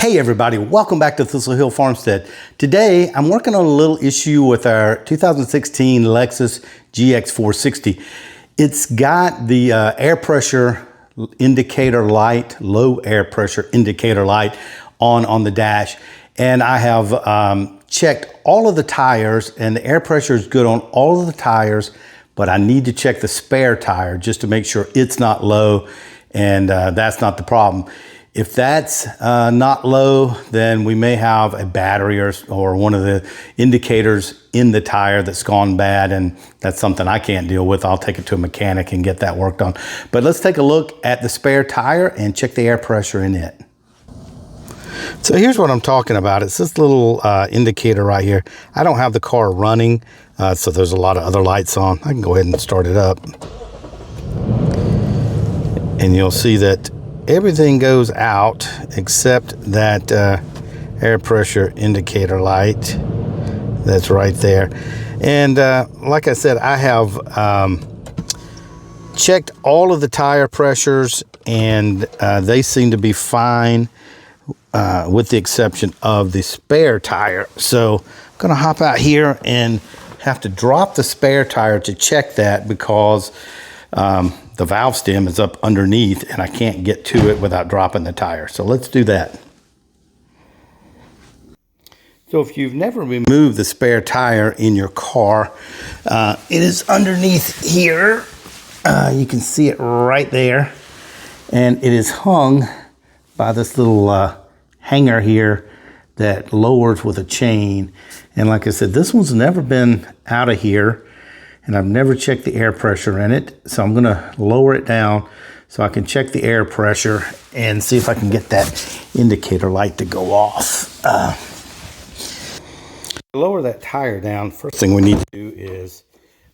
Hey everybody, welcome back to Thistle Hill Farmstead. Today I'm working on a little issue with our 2016 Lexus GX460. It's got the air pressure indicator light, low air pressure indicator light on the dash. And I have checked all of the tires and the air pressure is good on all of the tires, but I need to check the spare tire just to make sure it's not low and that's not the problem. If that's not low, then we may have a battery or one of the indicators in the tire that's gone bad, and that's something I can't deal with. I'll take it to a mechanic and get that worked on. But let's take a look at the spare tire and check the air pressure in it. So here's what I'm talking about. It's this little indicator right here. I don't have the car running, so there's a lot of other lights on. I can go ahead and start it up. And you'll see that everything goes out except that air pressure indicator light that's right there. And like I said, I have checked all of the tire pressures and they seem to be fine with the exception of the spare tire. So I'm gonna hop out here and have to drop the spare tire to check that because the valve stem is up underneath and I can't get to it without dropping the tire. So let's do that. So if you've never removed the spare tire in your car, it is underneath here. You can see it right there. And it is hung by this little hanger here that lowers with a chain. And like I said, this one's never been out of here. And I've never checked the air pressure in it. So I'm gonna lower it down so I can check the air pressure and see if I can get that indicator light to go off. To lower that tire down, first thing we need to do is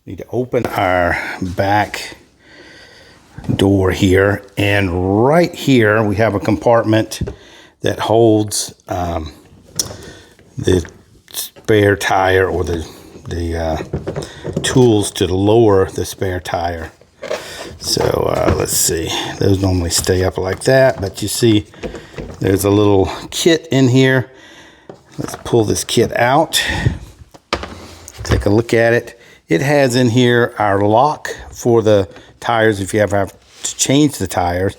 need to open our back door here. And right here, we have a compartment that holds the spare tire or the tools to lower the spare tire. So let's see, those normally stay up like that, but you see there's a little kit in here. Let's pull this kit out, take a look at it. It has in here our lock for the tires if you ever have to change the tires,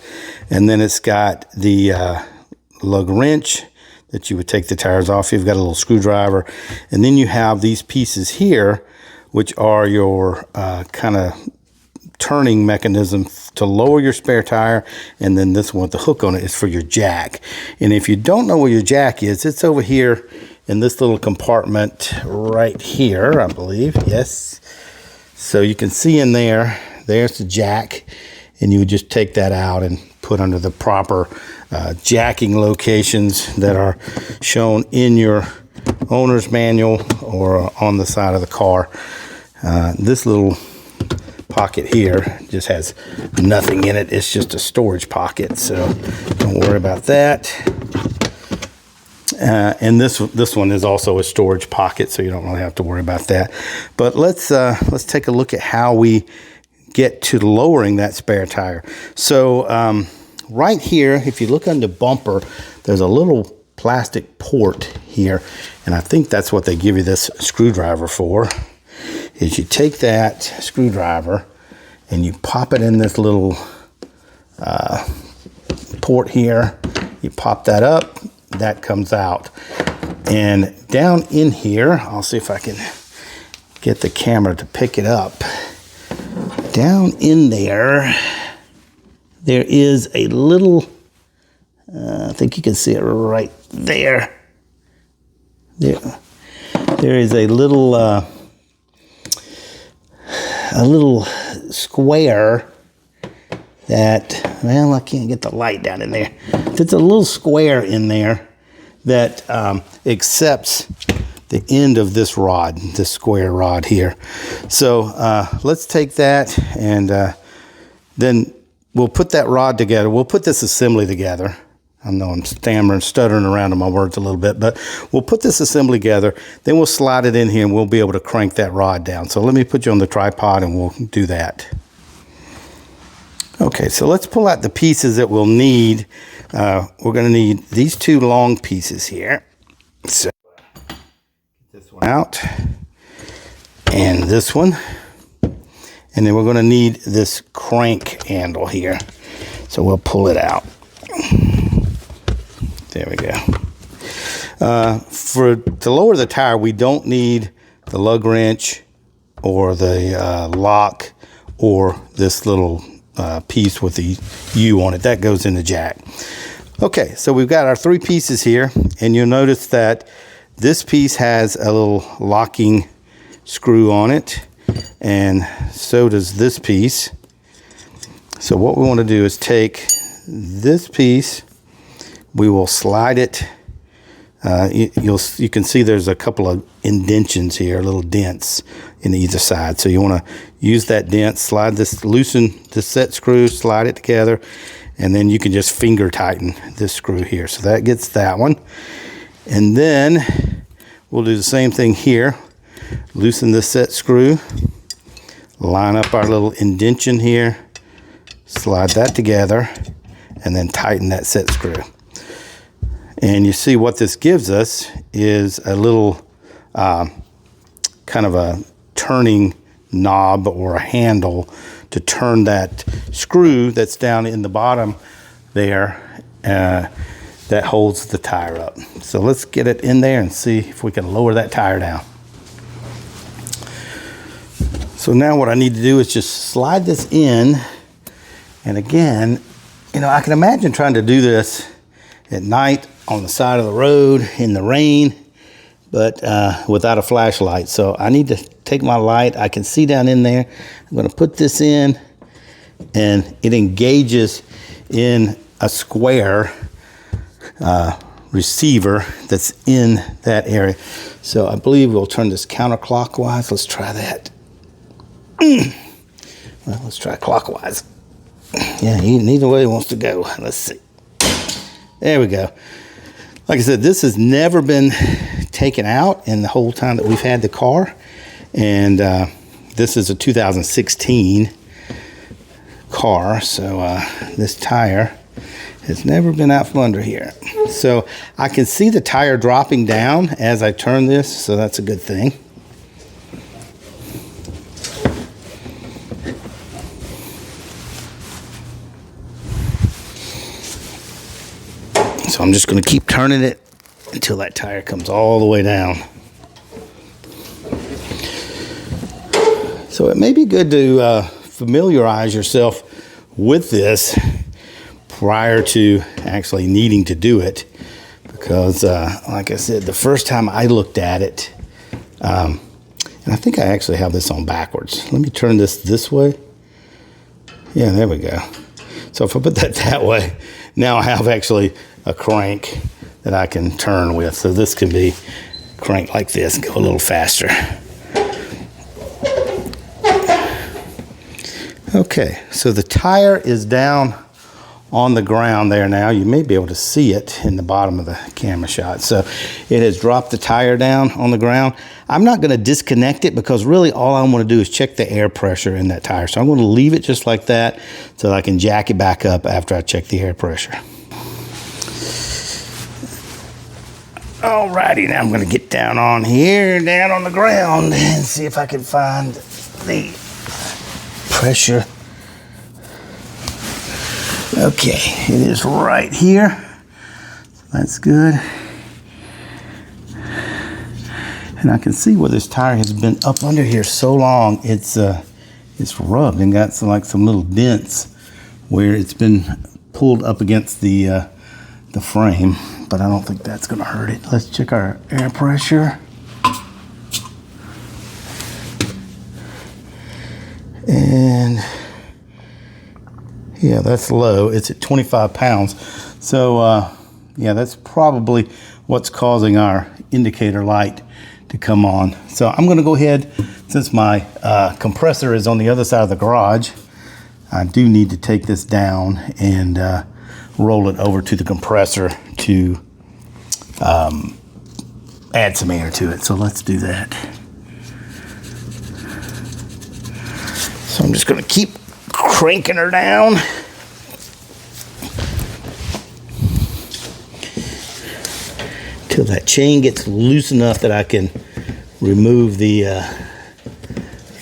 and then it's got the lug wrench that you would take the tires off. You've got a little screwdriver, and then you have these pieces here, which are your kind of turning mechanism to lower your spare tire, and then this one with the hook on it is for your jack. And if you don't know where your jack is, it's over here in this little compartment right here, I believe. Yes. So you can see in there, there's the jack, and you would just take that out and put under the proper jacking locations that are shown in your owner's manual or on the side of the car. This little pocket here just has nothing in it. It's just a storage pocket, so don't worry about that. And this one is also a storage pocket, so you don't really have to worry about that. But let's take a look at how we get to lowering that spare tire. So right here, if you look on the bumper, there's a little plastic port here, and I think that's what they give you this screwdriver for, is you take that screwdriver and you pop it in this little port here. You pop that up, that comes out. And down in here, I'll see if I can get the camera to pick it up. Down in there, there is a little, I think you can see it right there. There is a little square that, well, I can't get the light down in there. It's a little square in there that accepts the end of this rod, this square rod here. So let's take that and then we'll put that rod together. We'll put this assembly together. I know I'm stuttering around on my words a little bit, but we'll put this assembly together. Then we'll slide it in here and we'll be able to crank that rod down. So let me put you on the tripod and we'll do that. Okay, so let's pull out the pieces that we'll need we're going to need these two long pieces here. So get this one out and this one. And then we're going to need this crank handle here. So we'll pull it out. There we go. To lower the tire, we don't need the lug wrench or the lock or this little piece with the U on it. That goes in the jack. Okay, so we've got our three pieces here, and you'll notice that this piece has a little locking screw on it, and so does this piece. So what we want to do is take this piece, we will slide it. You can see there's a couple of indentions here, little dents in either side. So you want to use that dent, slide this, loosen the set screw, slide it together, and then you can just finger tighten this screw here. So that gets that one. And then we'll do the same thing here. Loosen the set screw, line up our little indention here, slide that together, and then tighten that set screw. And you see what this gives us is a little kind of a turning knob or a handle to turn that screw that's down in the bottom there that holds the tire up. So let's get it in there and see if we can lower that tire down. So now what I need to do is just slide this in. And again, you know, I can imagine trying to do this at night on the side of the road in the rain, but without a flashlight. So I need to take my light. I can see down in there. I'm going to put this in, and it engages in a square receiver that's in that area. So I believe we'll turn this counterclockwise. Let's try that. Well, let's try clockwise. Yeah, neither way it wants to go. Let's see. There we go. Like I said, this has never been taken out in the whole time that we've had the car. And this is a 2016 car. So this tire has never been out from under here. So I can see the tire dropping down as I turn this. So that's a good thing. So I'm just going to keep turning it until that tire comes all the way down. So it may be good to familiarize yourself with this prior to actually needing to do it. Because like I said, the first time I looked at it, and I think I actually have this on backwards. Let me turn this way. Yeah, there we go. So if I put that way, now I have actually a crank that I can turn with. So this can be cranked like this and go a little faster. Okay, so the tire is down on the ground there now. You may be able to see it in the bottom of the camera shot. So it has dropped the tire down on the ground. I'm not going to disconnect it because really all I want to do is check the air pressure in that tire. So I'm going to leave it just like that so I can jack it back up after I check the air pressure. Alrighty, now I'm going to get down on here, down on the ground, and see if I can find the pressure. Okay, it is right here. That's good. And I can see where this tire has been up under here so long. It's rubbed and got some little dents where it's been pulled up against the frame. But I don't think that's going to hurt it. Let's check our air pressure. And yeah, that's low. It's at 25 pounds. So yeah, that's probably what's causing our indicator light to come on. So I'm going to go ahead, since my compressor is on the other side of the garage, I do need to take this down and roll it over to the compressor to add some air to it. So let's do that. So I'm just going to keep cranking her down. till that chain gets loose enough that I can remove the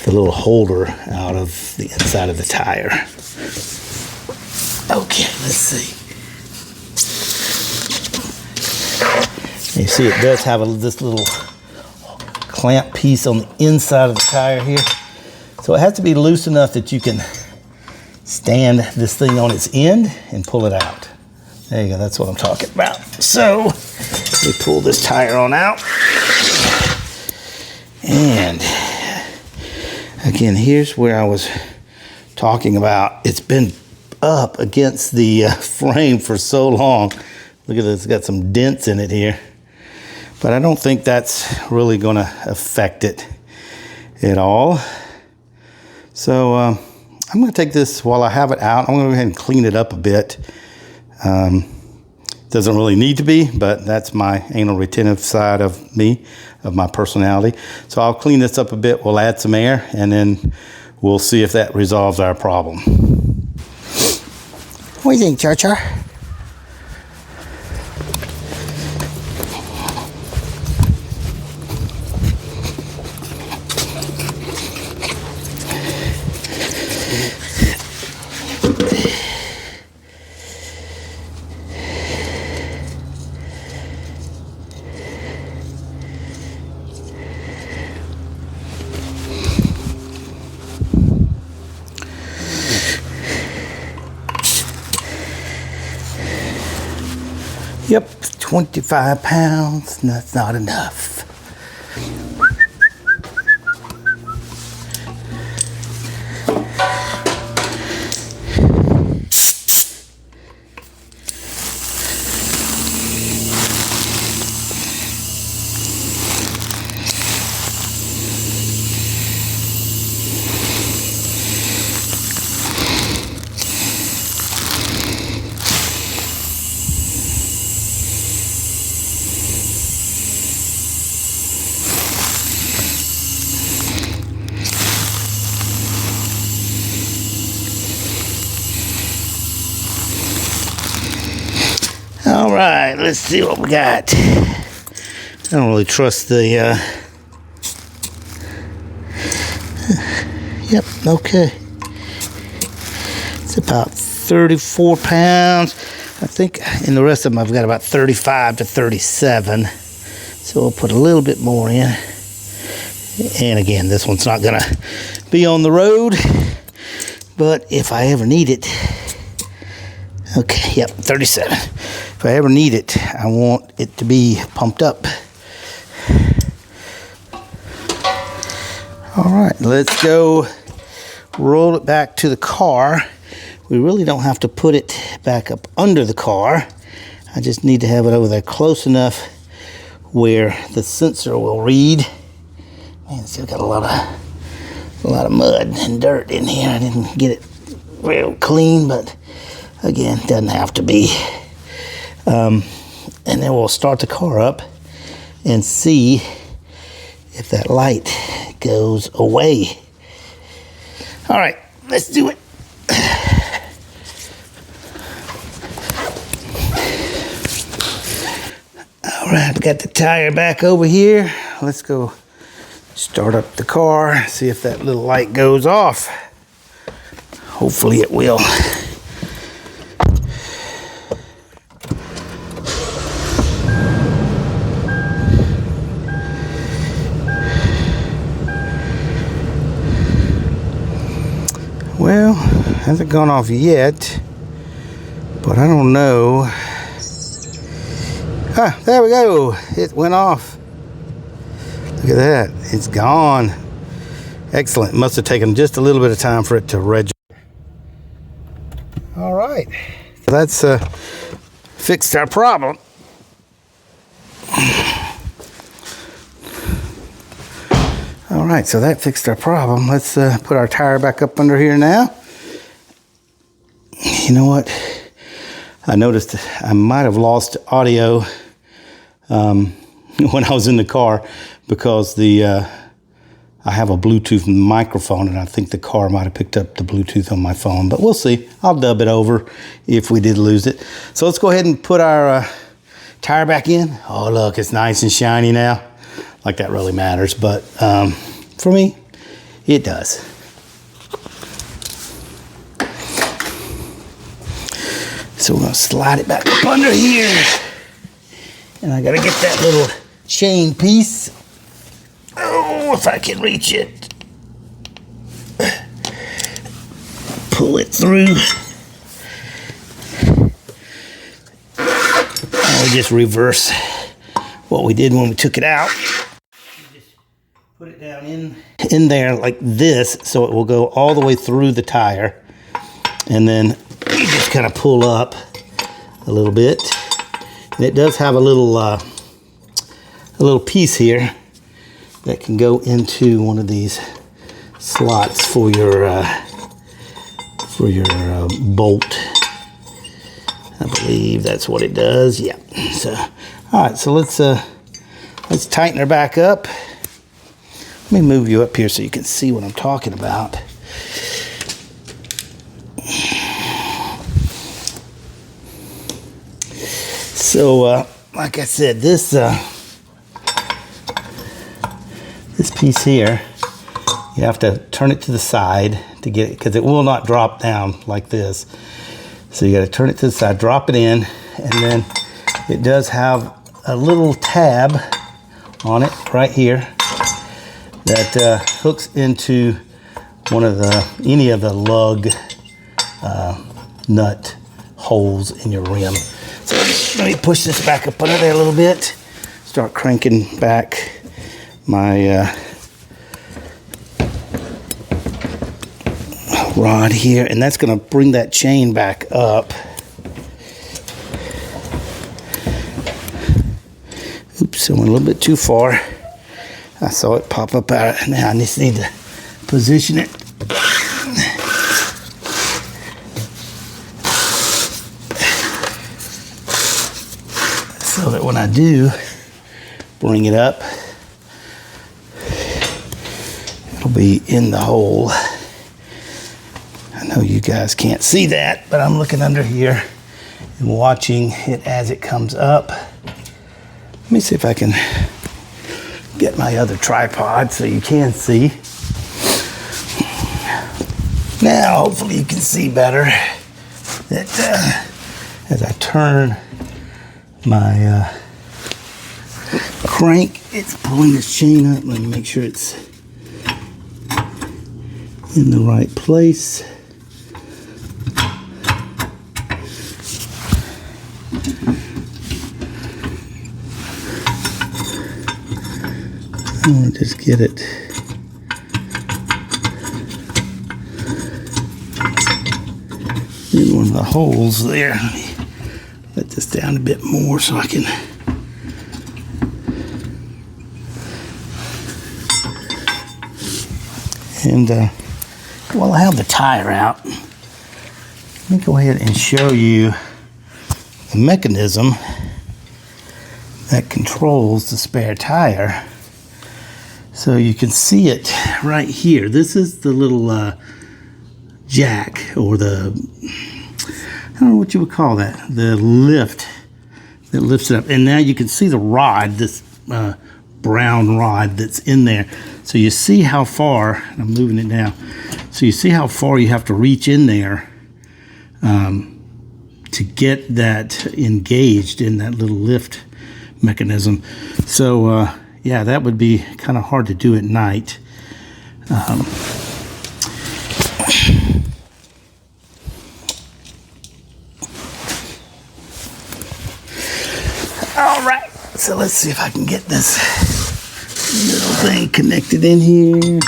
little holder out of the inside of the tire. Okay, let's see. You see it does have this little clamp piece on the inside of the tire here. So it has to be loose enough that you can stand this thing on its end and pull it out. There you go, that's what I'm talking about. So we pull this tire on out. And again, here's where I was talking about. It's been up against the frame for so long. Look at this, it's got some dents in it here. But I don't think that's really going to affect it at all. So I'm going to take this while I have it out. I'm going to go ahead and clean it up a bit. Doesn't really need to be, but that's my anal retentive side of me, of my personality. So I'll clean this up a bit. We'll add some air, and then we'll see if that resolves our problem. What do you think, Char-Char? Yep, 25 pounds, that's not enough. All right, let's see what we got. I don't really trust the, yep, okay. It's about 34 pounds. I think in the rest of them I've got about 35 to 37. So we'll put a little bit more in. And again, this one's not gonna be on the road, but if I ever need it, okay, yep, 37. If I ever need it, I want it to be pumped up. All right, let's go roll it back to the car. We really don't have to put it back up under the car. I just need to have it over there close enough where the sensor will read. Man, it's still got a lot of mud and dirt in here. I didn't get it real clean, but again, doesn't have to be. And then we'll start the car up and see if that light goes away. All right, let's do it. All right, got the tire back over here. Let's go start up the car, see if that little light goes off. Hopefully it will. Well, hasn't gone off yet, but I don't know. Ah, there we go. It went off. Look at that. It's gone. Excellent. Must have taken just a little bit of time for it to register. All right. So that's fixed our problem. All right, so that fixed our problem. Let's put our tire back up under here now. You know what? I noticed I might have lost audio when I was in the car because I have a Bluetooth microphone, and I think the car might have picked up the Bluetooth on my phone, but we'll see. I'll dub it over if we did lose it. So let's go ahead and put our tire back in. Oh, look, it's nice and shiny now. Like that really matters, but for me, it does. So we're gonna slide it back up under here. And I gotta get that little chain piece. Oh, if I can reach it. Pull it through. I'll just reverse what we did when we took it out. Just put it down in there like this, so it will go all the way through the tire. And then you just kind of pull up a little bit. And it does have a little piece here that can go into one of these slots for your bolt. I believe that's what it does. Yeah. So, all right. So let's tighten her back up. Let me move you up here so you can see what I'm talking about. So, like I said, this piece here, you have to turn it to the side to get it, because it will not drop down like this. So you got to turn it to the side, drop it in, and then it does have a little tab on it right here that hooks into one of any of the lug nut holes in your rim. So let me push this back up under there a little bit. Start cranking back my rod here, and that's going to bring that chain back up. Oops, I went a little bit too far. I saw it pop up out. Now I just need to position it. So that when I do bring it up, it'll be in the hole. I know you guys can't see that, but I'm looking under here and watching it as it comes up. Let me see if I can get my other tripod so you can see. Now, hopefully you can see better that as I turn my crank, it's pulling this chain up. Let me make sure it's in the right place. I want to just get it in one of the holes there. Let me let this down a bit more so I can and while I have the tire out, let me go ahead and show you the mechanism that controls the spare tire. So you can see it right here. This is the little jack, or the, I don't know what you would call that, the lift that lifts it up. And now you can see the rod, this brown rod that's in there. So you see how far, and I'm moving it now, so you see how far you have to reach in there to get that engaged in that little lift mechanism. So yeah, that would be kind of hard to do at night. All right, so let's see if I can get this little thing connected in here.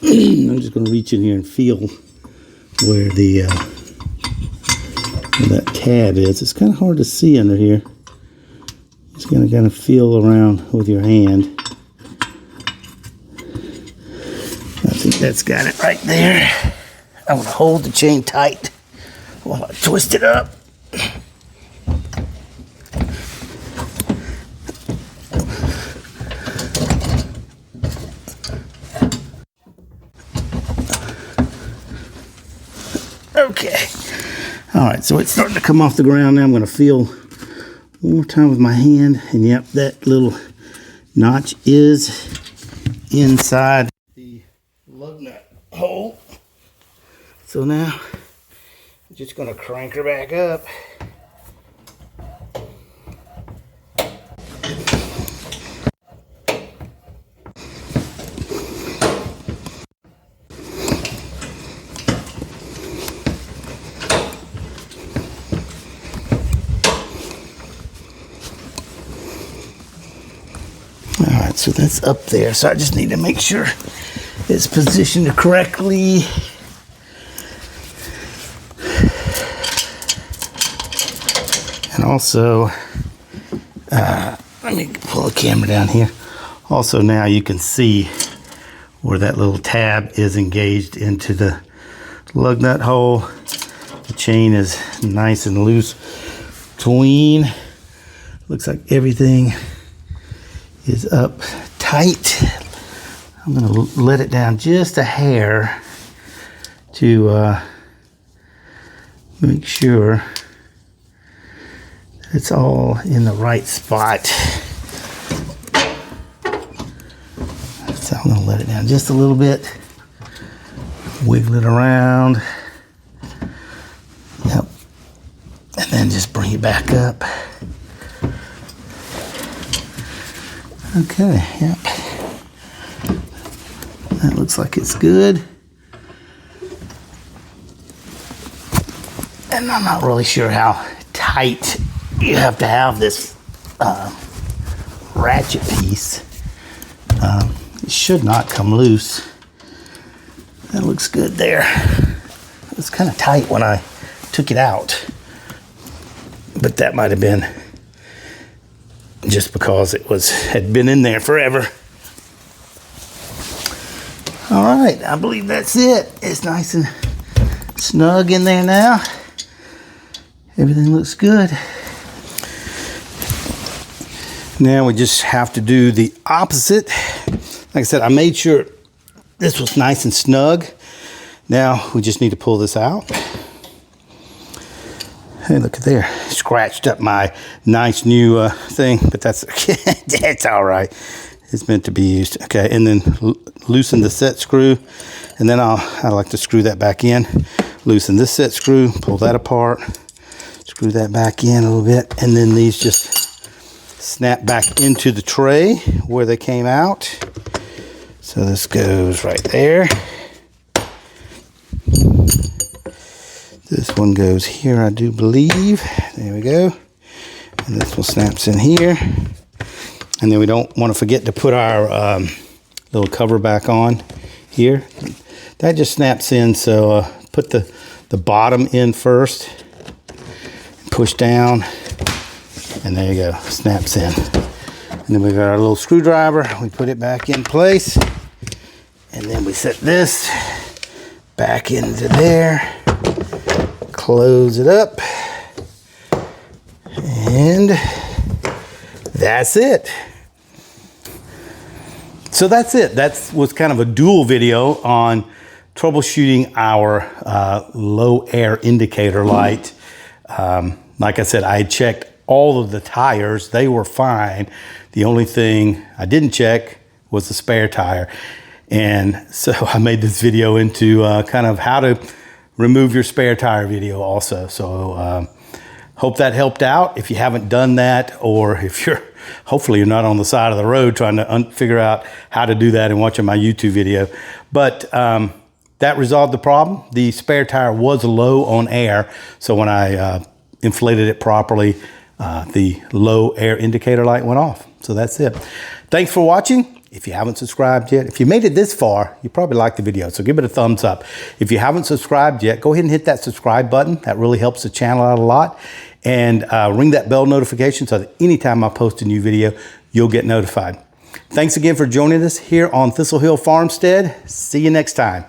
I'm just going to reach in here and feel where the where that tab is. It's kind of hard to see under here. Just going to kind of feel around with your hand. I think that's got it right there. I'm going to hold the chain tight while I twist it up. Okay. All right, so it's starting to come off the ground now. I'm going to feel one more time with my hand, and yep, that little notch is inside the lug nut hole. So now I'm just going to crank her back up. Alright, so that's up there. So I just need to make sure it's positioned correctly. And also, let me pull the camera down here. Also now you can see where that little tab is engaged into the lug nut hole. The chain is nice and loose between. Looks like everything is up tight. I'm going to let it down just a hair to make sure it's all in the right spot. So I'm going to let it down just a little bit. Wiggle it around. Yep. And then just bring it back up. Okay, yep. That looks like it's good. And I'm not really sure how tight you have to have this ratchet piece. It should not come loose. That looks good there. It was kind of tight when I took it out, but that might have been just because it had been in there forever. All right, I believe that's it. It's nice and snug in there now. Everything looks good. Now we just have to do the opposite. Like I said, I made sure this was nice and snug. Now we just need to pull this out. Hey, look at there. Scratched up my nice new thing, but that's okay. That's all right. It's meant to be used. Okay, and then loosen the set screw, and then I like to screw that back in. Loosen this set screw, pull that apart, screw that back in a little bit, and then these just snap back into the tray where they came out. So this goes right there. This one goes here, I do believe. There we go. And this one snaps in here. And then we don't want to forget to put our little cover back on here. That just snaps in, so put the bottom in first. Push down. And there you go, snaps in. And then we got our little screwdriver. We put it back in place. And then we set this back into there. Close it up, and that's it. So that's it. That was kind of a dual video on troubleshooting our low air indicator light. Like I said, I checked all of the tires. They were fine. The only thing I didn't check was the spare tire. And so I made this video into kind of how to remove your spare tire video also. So hope that helped out. If you haven't done that, or if hopefully you're not on the side of the road trying to figure out how to do that and watching my YouTube video. But that resolved the problem. The spare tire was low on air. So when I inflated it properly, the low air indicator light went off. So that's it. Thanks for watching. If you haven't subscribed yet, if you made it this far, you probably liked the video, so give it a thumbs up. If you haven't subscribed yet, go ahead and hit that subscribe button. That really helps the channel out a lot. And ring that bell notification so that anytime I post a new video, you'll get notified. Thanks again for joining us here on Thistle Hill Farmstead. See you next time.